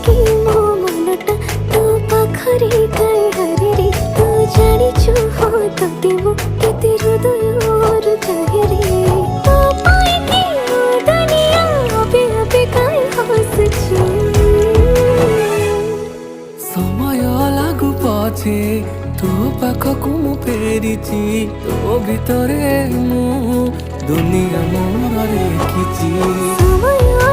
कि मो मनटा तो पाखरे काई हरे तू जानिछु हो तते मो केते हृदय चाहे रे तो पाई कि मो दुनिया अबे अबे काई हसछु समय लागू पछे तो पाखकु मु फेरिची तो भितरे मु दुनिया मोर रेखिची समय